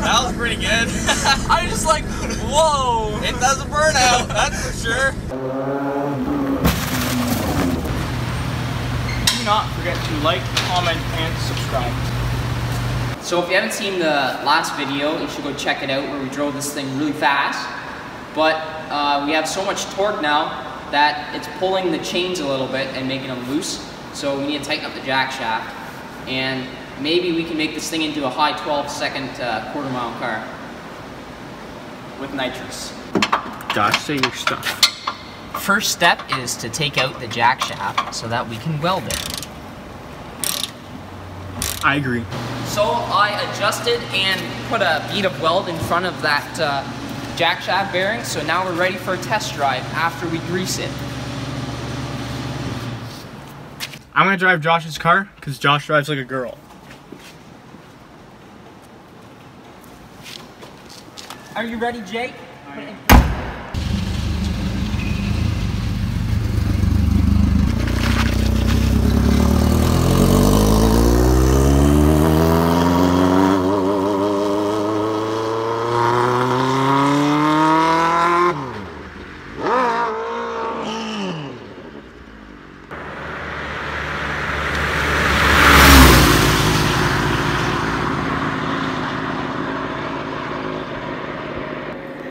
That was pretty good. I was just like, whoa! It does a burnout, that's for sure. Do not forget to like, comment, and subscribe. So if you haven't seen the last video, you should go check it out where we drove this thing really fast. But we have so much torque now that it's pulling the chains a little bit and making them loose. So we need to tighten up the jack shaft. And maybe we can make this thing into a high 12-second quarter-mile car. With nitrous. Josh, say your stuff. First step is to take out the jack shaft so that we can weld it. I agree. So I adjusted and put a bead of weld in front of that jack shaft bearing, so now we're ready for a test drive after we grease it. I'm gonna drive Josh's car because Josh drives like a girl. Are you ready, Jake?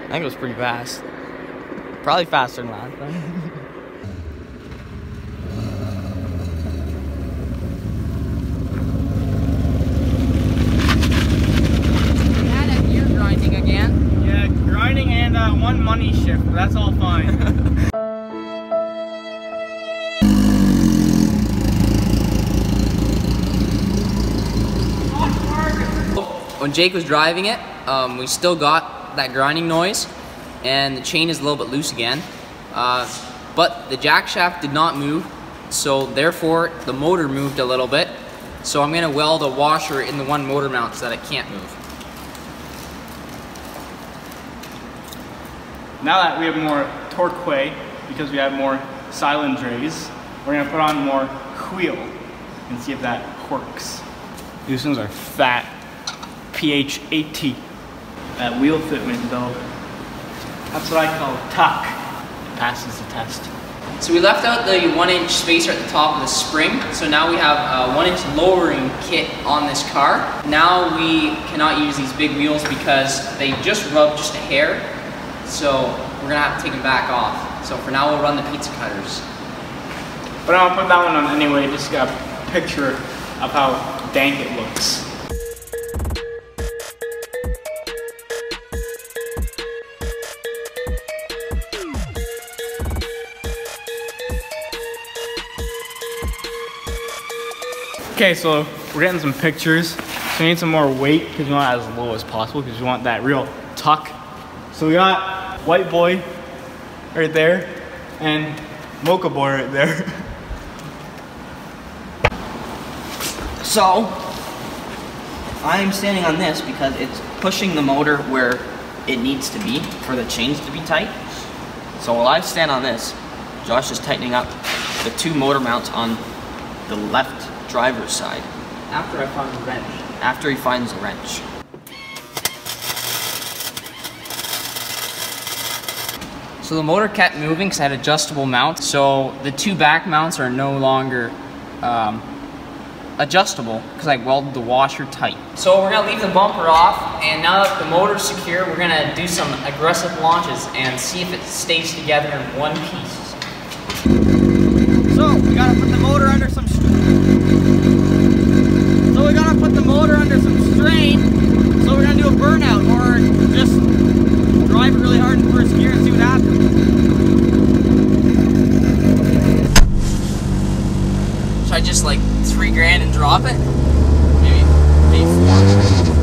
I think it was pretty fast. Probably faster than last time. We had a gear grinding again. Yeah, grinding and one money shift, but that's all fine. When Jake was driving it, we still got that grinding noise, and the chain is a little bit loose again, but the jack shaft did not move, so therefore the motor moved a little bit. So I'm going to weld a washer in the one motor mount so that it can't move. Now that we have more torque way, because we have more cylinders, we're gonna put on more wheel and see if that works. These ones are fat, pH 80. That wheel fitment though, that's what I call tuck. It passes the test. So we left out the 1-inch spacer at the top of the spring, so now we have a 1-inch lowering kit on this car. Now we cannot use these big wheels because they just rub just a hair, so we're gonna have to take them back off. So for now we'll run the pizza cutters. But I'll put that one on anyway, just got a picture of how dank it looks. Okay, so we're getting some pictures. So we need some more weight because we want it as low as possible because we want that real tuck. So we got White Boy right there and Mocha Boy right there. So, I'm standing on this because it's pushing the motor where it needs to be for the chains to be tight. So while I stand on this, Josh is tightening up the two motor mounts on the left driver's side. After I find the wrench. After he finds the wrench. So the motor kept moving because I had adjustable mounts. So the two back mounts are no longer adjustable because I welded the washer tight. So we're gonna leave the bumper off, and now that the motor's secure, we're gonna do some aggressive launches and see if it stays together in one piece. So we gotta put the motor under some strain. So we're gonna do a burnout or just drive it really hard in first gear and see what happens. Should I just like $3 grand and drop it? Maybe 4.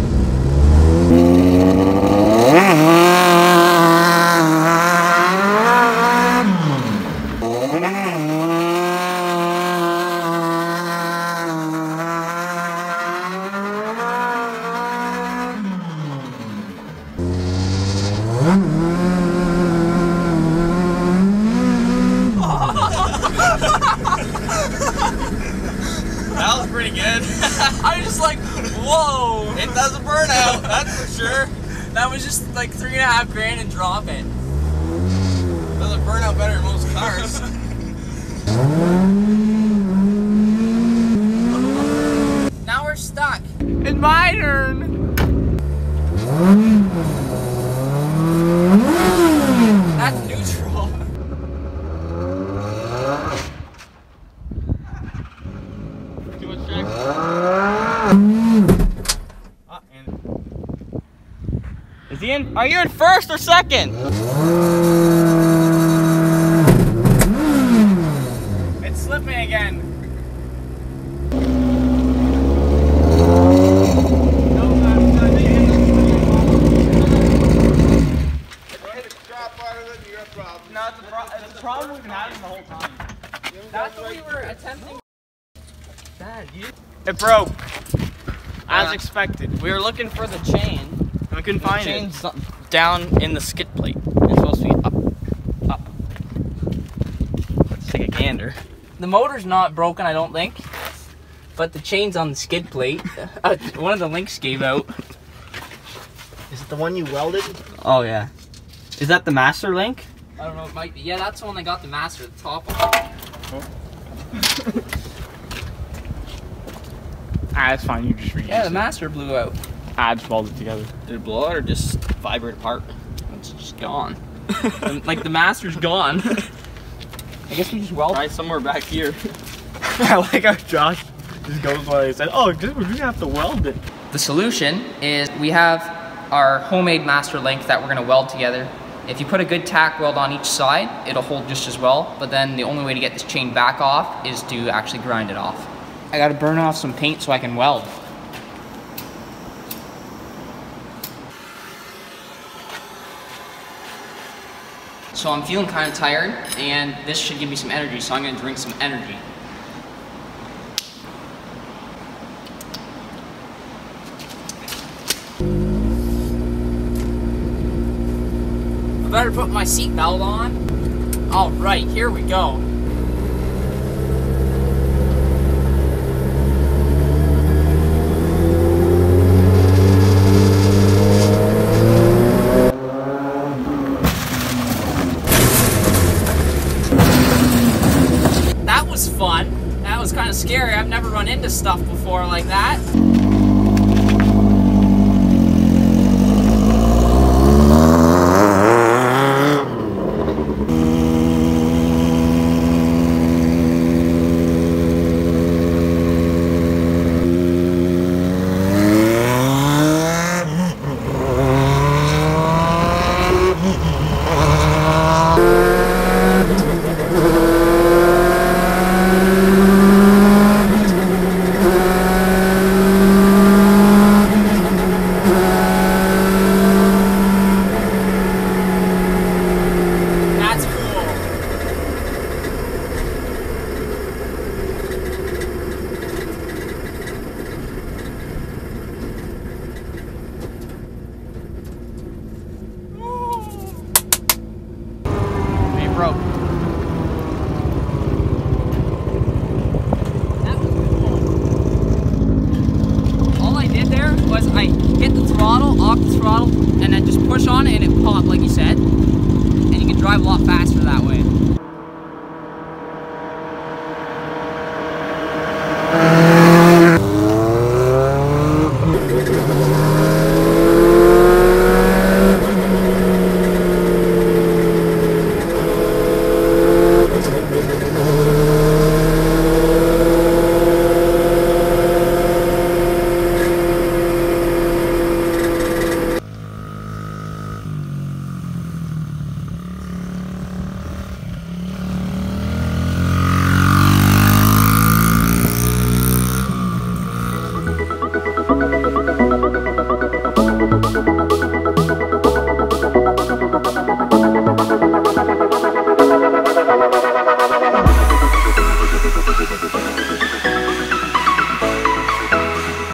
good. I was just like, whoa. It does a burnout, that's for sure. That was just like $3.5 grand and drop it. Does a burnout better than most cars. Now we're stuck. It's my turn. That's neutral. Too much traction. Is he in? Are you in first or second? It's slipping again. No, it's a problem we've been having the whole time. That's what we were attempting. It broke. As expected. We were looking for the chain. I couldn't find it. Chain's down in the skid plate. It's supposed to be up. Let's take a gander. The motor's not broken, I don't think. But the chain's on the skid plate. One of the links gave out. Is it the one you welded? Oh yeah. Is that the master link? I don't know, it might be. Yeah, that's the one that got the master at the top of it. That's fine, you just reuse Yeah, the it. master blew out. I just welded it together. Did it blow out or just vibrate apart? It's just gone. Like the master's gone. I guess we just weld. Try somewhere back here. I like how Josh just goes while he said, oh, we're just gonna have to weld it. The solution is we have our homemade master link that we're gonna weld together. If you put a good tack weld on each side, it'll hold just as well, but then the only way to get this chain back off is to actually grind it off. I gotta burn off some paint so I can weld. So I'm feeling kind of tired, and this should give me some energy, so I'm gonna drink some energy. I better put my seatbelt on. All right, here we go. That was fun. That was kind of scary. I've never run into stuff before like that. Off the throttle, and then just push on it and it popped like you said. And you can drive a lot faster that way.